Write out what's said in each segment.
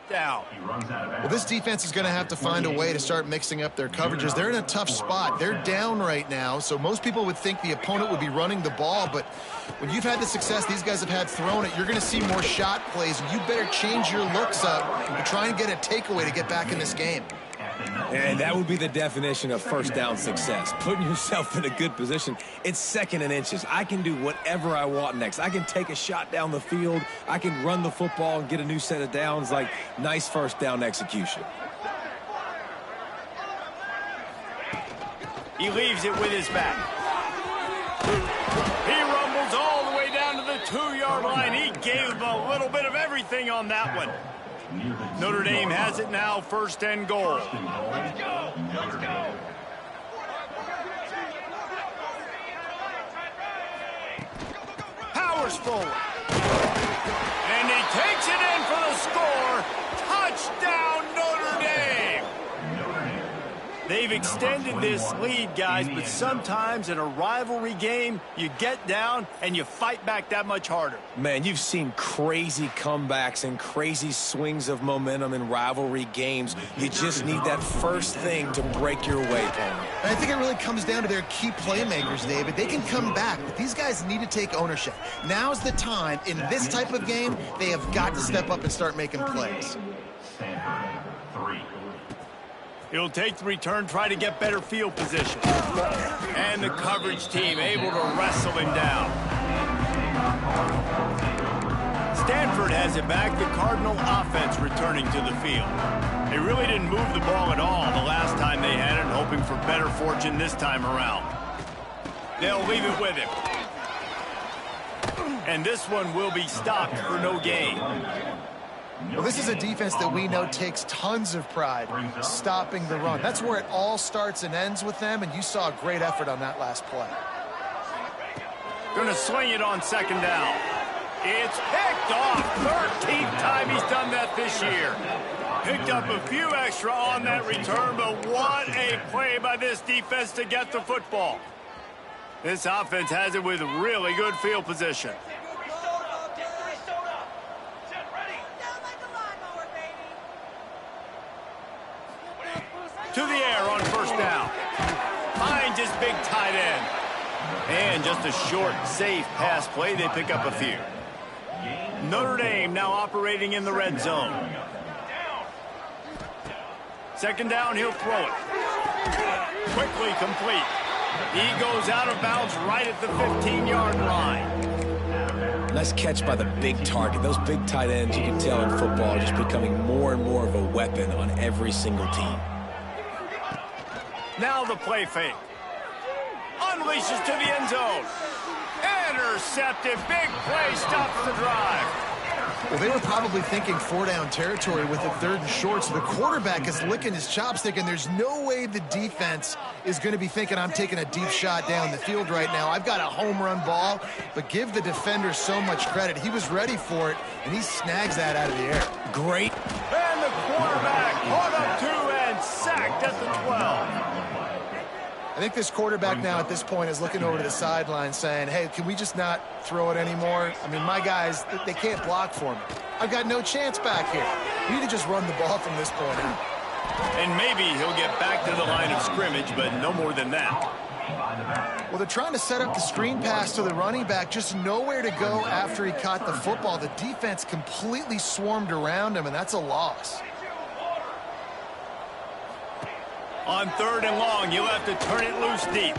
down. Well, this defense is going to have to find a way to start mixing up their coverages. They're in a tough spot. They're down right now, so most people would think the opponent would be running the ball, but when you've had the success these guys have had throwing it, you're going to see more shot plays, and you better change your looks up and try and get a takeaway to get back in this game. And that would be the definition of first down success, putting yourself in a good position. It's 2nd and inches. I can do whatever I want next. I can take a shot down the field. I can run the football and get a new set of downs. Like, nice first down execution. He leaves it with his back. He rumbles all the way down to the 2-yard line. He gave a little bit of everything on that one. Notre Dame has it now, 1st and goal. Let's go! Let's go! Powers forward. And he takes it in for the score. Touchdown, Notre Dame! They've extended this lead, guys, but sometimes in a rivalry game, you get down and you fight back that much harder. Man, you've seen crazy comebacks and crazy swings of momentum in rivalry games. You just need that first thing to break your way, Paul. And I think it really comes down to their key playmakers, David. They can come back, but these guys need to take ownership. Now's the time. In this type of game, they have got to step up and start making plays. He'll take the return, try to get better field position. And the coverage team able to wrestle him down. Stanford has it back. The Cardinal offense returning to the field. They really didn't move the ball at all the last time they had it, hoping for better fortune this time around. They'll leave it with him. And this one will be stopped for no gain. Well, this is a defense that we know takes tons of pride stopping the run. That's where it all starts and ends with them, and you saw a great effort on that last play. Going to sling it on 2nd down. It's picked off. 13th time he's done that this year. Picked up a few extra on that return, but what a play by this defense to get the football. This offense has it with really good field position. To the air on 1st down. Finds his big tight end. And just a short, safe pass play. They pick up a few. Notre Dame now operating in the red zone. 2nd down, he'll throw it. Quickly complete. He goes out of bounds right at the 15-yard line. Nice catch by the big target. Those big tight ends, you can tell in football, are just becoming more and more of a weapon on every single team. Now the play fake. Unleashes to the end zone. Intercepted. Big play stops the drive. Well, they were probably thinking 4-down territory with it 3rd and short, so the quarterback is licking his chops thinking there's no way the defense is going to be thinking I'm taking a deep shot down the field right now. I've got a home run ball, but give the defender so much credit. He was ready for it, and he snags that out of the air. Great. And the quarterback caught up to and sacked at the 12. I think this quarterback now at this point is looking over to the sideline saying, hey, can we just not throw it anymore? I mean, my guys, they can't block for me. I've got no chance back here. We need to just run the ball from this point on. And maybe he'll get back to the line of scrimmage, but no more than that. Well, they're trying to set up the screen pass to the running back, just nowhere to go after he caught the football. The defense completely swarmed around him, and that's a loss. On 3rd and long, you'll have to turn it loose deep.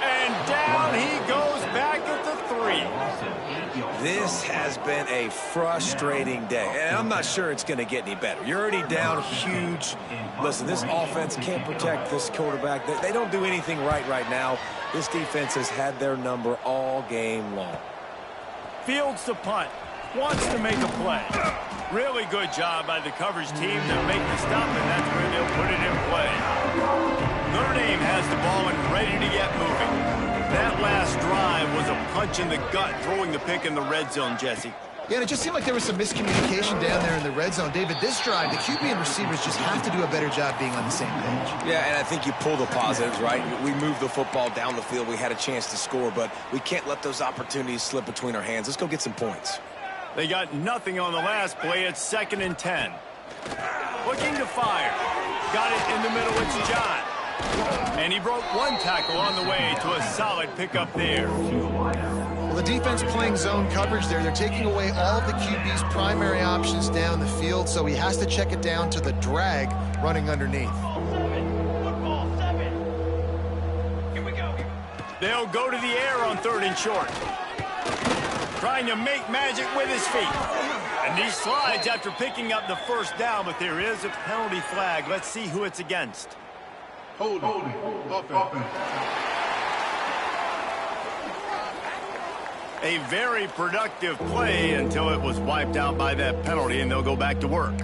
And down he goes back at the 3. This has been a frustrating day, and I'm not sure it's going to get any better. You're already down huge. Listen, this offense can't protect this quarterback. They don't do anything right now. This defense has had their number all game long. Fields the punt. Wants to make a play. Really good job by the coverage team to make the stop, and that's where they'll put it in play. Notre Dame has the ball and ready to get moving. That last drive was a punch in the gut, throwing the pick in the red zone, Jesse. Yeah, and it just seemed like there was some miscommunication down there in the red zone. David, this drive, the QB and receivers just have to do a better job being on the same page. Yeah, and I think you pull the positives, right? We moved the football down the field. We had a chance to score, but we can't let those opportunities slip between our hands. Let's go get some points. They got nothing on the last play. It's 2nd and 10. Looking to fire. Got it in the middle. It's John. And he broke one tackle on the way to a solid pickup there. Well, the defense playing zone coverage there. They're taking away all of the QB's primary options down the field, so he has to check it down to the drag running underneath. They'll go to the air on 3rd and short. Trying to make magic with his feet. And he slides after picking up the first down, but there is a penalty flag. Let's see who it's against. Hold it. A very productive play until it was wiped out by that penalty, and they'll go back to work.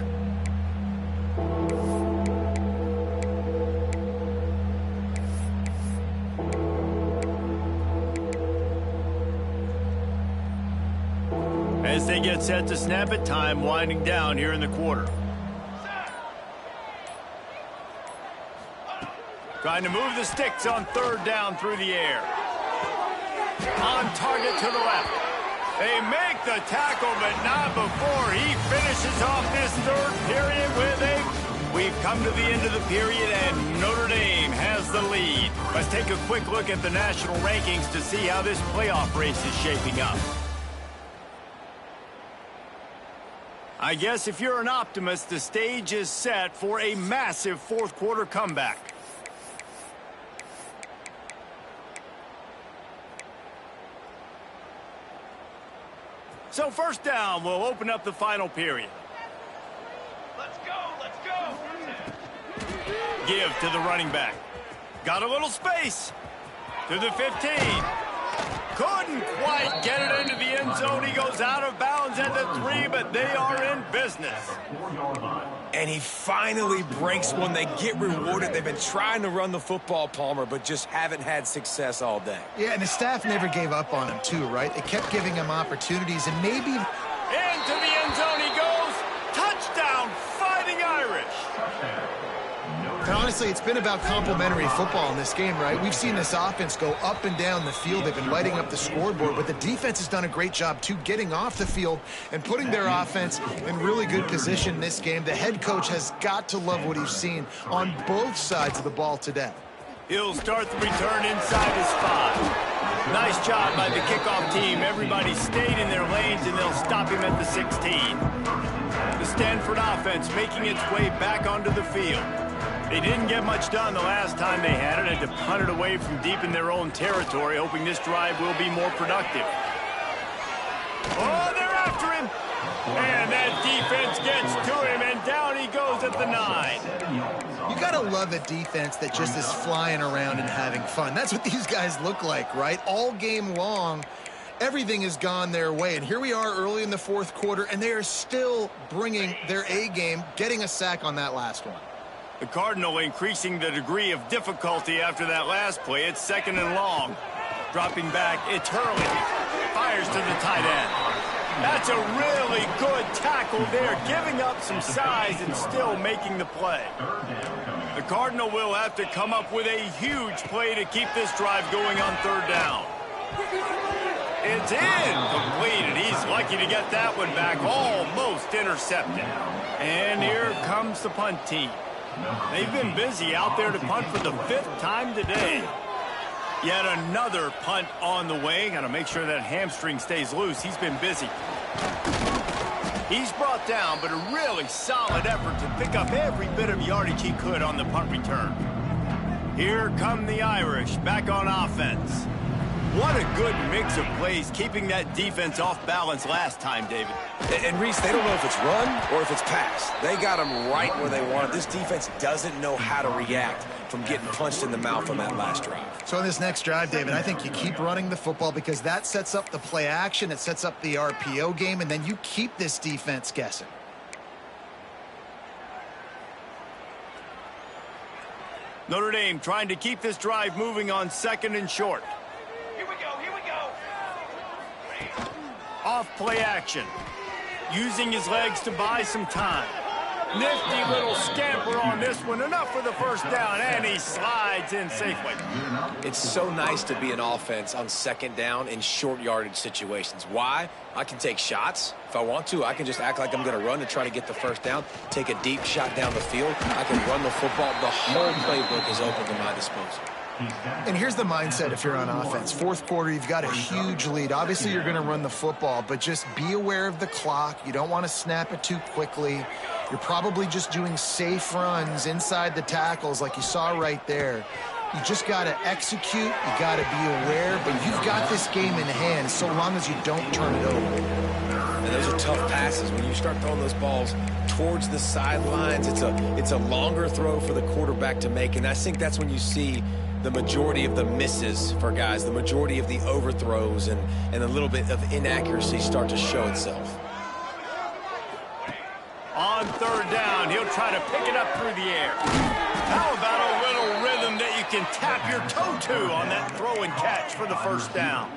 As they get set to snap it, time winding down here in the quarter. Trying to move the sticks on 3rd down through the air. On target to the left. They make the tackle, but not before he finishes off this 3rd period with a... We've come to the end of the period, and Notre Dame has the lead. Let's take a quick look at the national rankings to see how this playoff race is shaping up. I guess if you're an optimist, the stage is set for a massive 4th quarter comeback. So 1st down will open up the final period. Let's go. Give to the running back. Got a little space. To the 15. Couldn't quite get it into the end zone. He goes out of bounds at the 3, but they are in business. And he finally breaks one. They get rewarded. They've been trying to run the football, Palmer, but just haven't had success all day. Yeah, and the staff never gave up on him, too, right? They kept giving him opportunities, and maybe... Into the end zone he goes. Touchdown, Fighting Irish. And honestly, it's been about complementary football in this game, right? We've seen this offense go up and down the field. They've been lighting up the scoreboard, but the defense has done a great job, too, getting off the field and putting their offense in really good position in this game. The head coach has got to love what he's seen on both sides of the ball today. He'll start the return inside his 5. Nice job by the kickoff team. Everybody stayed in their lanes, and they'll stop him at the 16. The Stanford offense making its way back onto the field. They didn't get much done the last time they had it, and to punt it away from deep in their own territory, hoping this drive will be more productive. Oh, they're after him! And that defense gets to him, and down he goes at the 9. You gotta love a defense that just is flying around and having fun. That's what these guys look like, right? All game long, everything has gone their way. And here we are early in the 4th quarter, and they are still bringing their A game, getting a sack on that last one. The Cardinal increasing the degree of difficulty after that last play. It's 2nd and long. Dropping back, it's Hurley. Fires to the tight end. That's a really good tackle there, giving up some size and still making the play. The Cardinal will have to come up with a huge play to keep this drive going on 3rd down. It's incomplete, and he's lucky to get that one back, almost intercepted. And here comes the punt team. They've been busy out there to punt for the 5th time today. Yet another punt on the way. Got to make sure that hamstring stays loose. He's been busy. He's brought down, but a really solid effort to pick up every bit of yardage he could on the punt return. Here come the Irish back on offense. What a good mix of plays, keeping that defense off balance last time, David. And Reese, they don't know if it's run or if it's pass. They got them right where they want it. This defense doesn't know how to react from getting punched in the mouth on that last drive. So in this next drive, David, I think you keep running the football because that sets up the play action, it sets up the RPO game, and then you keep this defense guessing. Notre Dame trying to keep this drive moving on 2nd and short. Here we go. Off play action. Using his legs to buy some time. Nifty little scamper on on this one. Enough for the first down, and he slides in safely. It's so nice to be an offense on second down in short yardage situations. Why? I can take shots. If I want to, I can just act like I'm going to run to try to get the first down, take a deep shot down the field. I can run the football. The whole playbook is open to my disposal. And here's the mindset if you're on offense. Fourth quarter, you've got a huge lead. Obviously, you're going to run the football, but just be aware of the clock. You don't want to snap it too quickly. You're probably just doing safe runs inside the tackles like you saw right there. You just got to execute. You got to be aware, but you've got this game in hand so long as you don't turn it over. And those are tough passes. When you start throwing those balls towards the sidelines, it's a longer throw for the quarterback to make, and I think that's when you see the majority of the misses for guys, the majority of the overthrows and a little bit of inaccuracy start to show itself. On third down, he'll try to pick it up through the air. How about a little rhythm that you can tap your toe to on that throw and catch for the first down?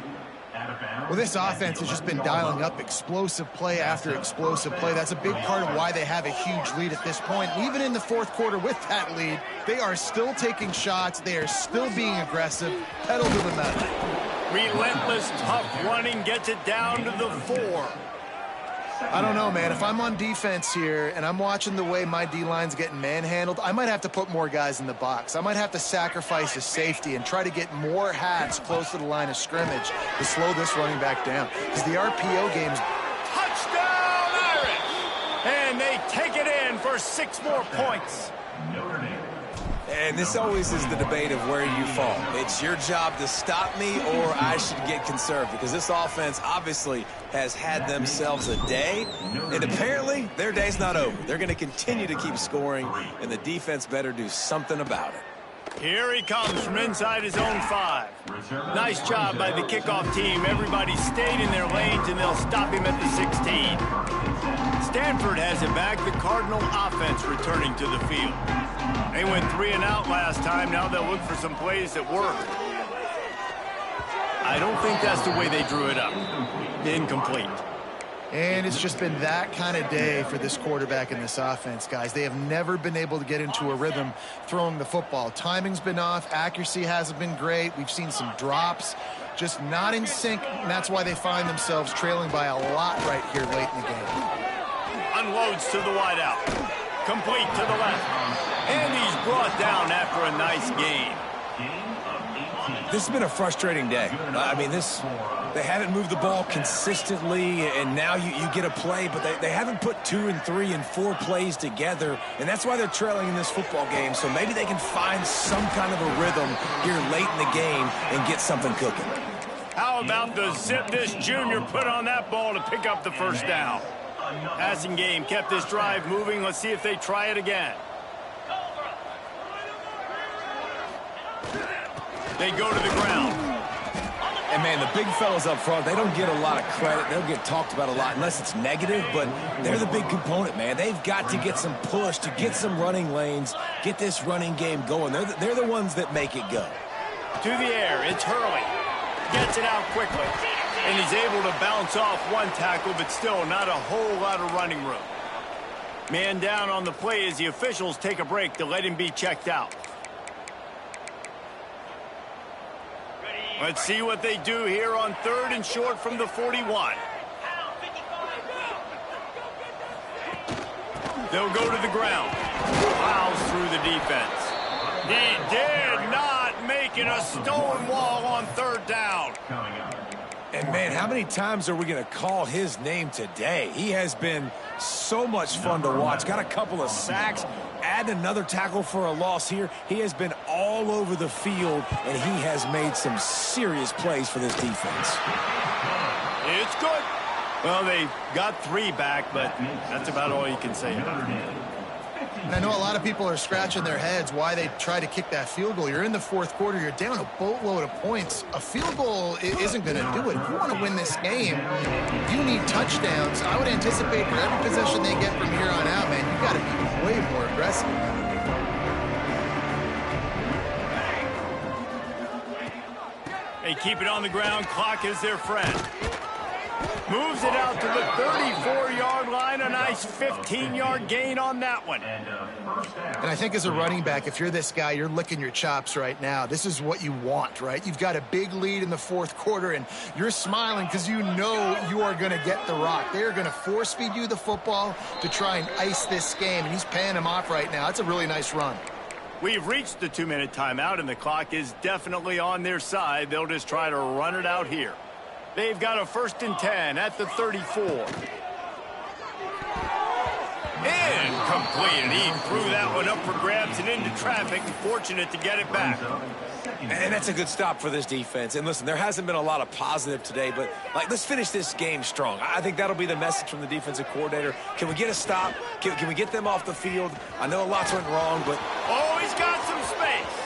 Well, this offense has just been dialing up explosive play after explosive play. That's a big part of why they have a huge lead at this point. Even in the fourth quarter with that lead, they are still taking shots. They are still being aggressive. Pedal to the metal. Relentless, tough running gets it down to the 4. I don't know, man. If I'm on defense here and I'm watching the way my D-line's getting manhandled, I might have to put more guys in the box. I might have to sacrifice a safety and try to get more hats close to the line of scrimmage to slow this running back down. Because the RPO game's... Touchdown, Irish! And they take it in for 6 more points. And this always is the debate of where you fall. It's your job to stop me, or I should get conserved, because this offense obviously has had themselves a day, and apparently their day's not over. They're going to continue to keep scoring, and the defense better do something about it. Here he comes from inside his own 5. Nice job by the kickoff team. Everybody stayed in their lanes, and they'll stop him at the 16. Stanford has it back. The Cardinal offense returning to the field. They went 3 and out last time. Now they'll look for some plays that work. I don't think that's the way they drew it up. Incomplete. And it's just been that kind of day for this quarterback and this offense, guys. They have never been able to get into a rhythm throwing the football. Timing's been off. Accuracy hasn't been great. We've seen some drops. Just not in sync, and that's why they find themselves trailing by a lot right here late in the game. Unloads to the wideout. Complete to the left. And he's brought down after a nice gain. This has been a frustrating day. I mean, they haven't moved the ball consistently, and now you get a play, but they haven't put 2 and 3 and 4 plays together, and that's why they're trailing in this football game. So maybe they can find some kind of a rhythm here late in the game and get something cooking. How about the zip this junior put on that ball to pick up the first down? Passing game kept this drive moving. Let's see if they try it again. They go to the ground. And, man, the big fellas up front, they don't get a lot of credit. They'll get talked about a lot unless it's negative, but they're the big component, man. They've got to get some push, to get some running lanes, get this running game going. They're the ones that make it go. To the air, it's Hurley. Gets it out quickly. And he's able to bounce off one tackle, but still not a whole lot of running room. Man down on the play as the officials take a break to let him be checked out. Let's see what they do here on 3rd and short from the 41. They'll go to the ground. Plows through the defense. He did not make it a stone wall on 3rd down. And, man, how many times are we going to call his name today? He has been so much fun to watch. Got a couple of sacks. Add another tackle for a loss here. He has been all over the field, and he has made some serious plays for this defense. It's good. Well, they got 3 back, but that's about all you can say about it. And I know a lot of people are scratching their heads why they try to kick that field goal. You're in the fourth quarter. You're down a boatload of points. A field goal isn't going to do it. If you want to win this game, you need touchdowns. I would anticipate for every possession they get from here on out, man, you got to be way more aggressive. They keep it on the ground. Clock is their friend. Moves it out to the 34-yard line. A nice 15-yard gain on that one. And I think as a running back, if you're this guy, you're licking your chops right now. This is what you want, right? You've got a big lead in the fourth quarter, and you're smiling because you know you are going to get the rock. They're going to force-feed you the football to try and ice this game, and he's paying him off right now. That's a really nice run. We've reached the 2-minute timeout, and the clock is definitely on their side. They'll just try to run it out here. They've got a 1st and 10 at the 34. Incomplete, and he threw that one up for grabs and into traffic, and fortunate to get it back. And that's a good stop for this defense. And listen, there hasn't been a lot of positive today, but let's finish this game strong. I think that'll be the message from the defensive coordinator. Can we get a stop? Can we get them off the field? I know lots went wrong, but oh, he's got some space.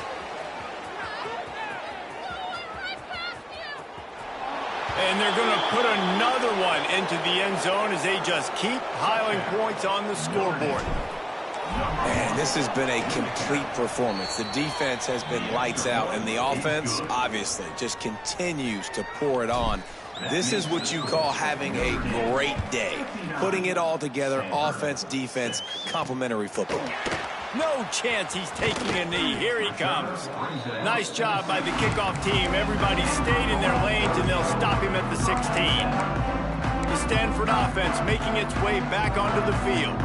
And they're going to put another one into the end zone as they just keep piling points on the scoreboard. Man, this has been a complete performance. The defense has been lights out, and the offense, obviously, just continues to pour it on. This is what you call having a great day. Putting it all together, offense, defense, complementary football. No chance he's taking a knee. Here he comes. Nice job by the kickoff team. Everybody stayed in their lanes, and they'll stop him at the 16. The Stanford offense making its way back onto the field.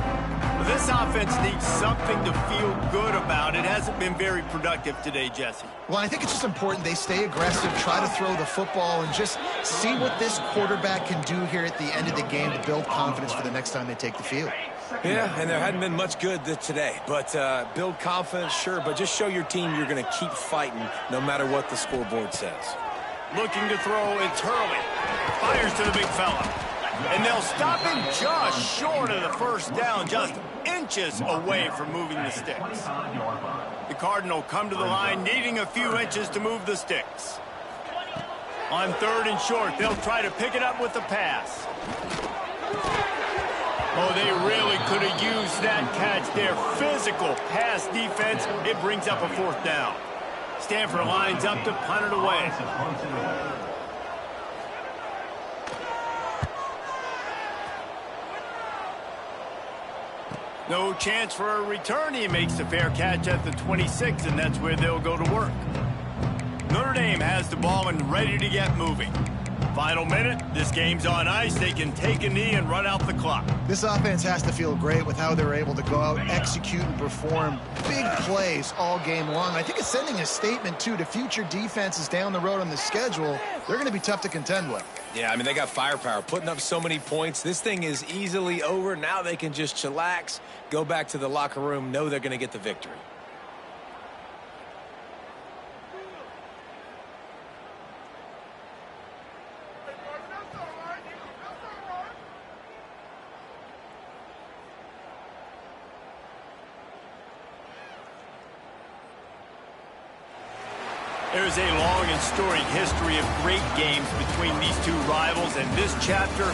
This offense needs something to feel good about. It hasn't been very productive today, Jesse. Well, I think it's just important they stay aggressive, try to throw the football, and just see what this quarterback can do here at the end of the game to build confidence for the next time they take the field. Yeah, and there hadn't been much good today. But build confidence, sure, but just show your team you're going to keep fighting no matter what the scoreboard says. Looking to throw, it's Hurley. Fires to the big fella. And they'll stop him just short of the 1st down, just inches away from moving the sticks. The Cardinal come to the line, needing a few inches to move the sticks. On 3rd and short, they'll try to pick it up with the pass. Oh, they really could have used that catch there. Physical pass defense. It brings up a 4th down. Stanford lines up to punt it away. No chance for a return. He makes the fair catch at the 26, and that's where they'll go to work. Notre Dame has the ball and ready to get moving. Final minute. This game's on ice. They can take a knee and run out the clock. This offense has to feel great with how they're able to go out, execute, and perform big plays all game long. I think it's sending a statement, too, to future defenses down the road on the schedule. They're going to be tough to contend with. Yeah, I mean, they got firepower, putting up so many points. This thing is easily over. Now they can just chillax, go back to the locker room, know they're going to get the victory. There's a long and storied history of great games between these two rivals, and this chapter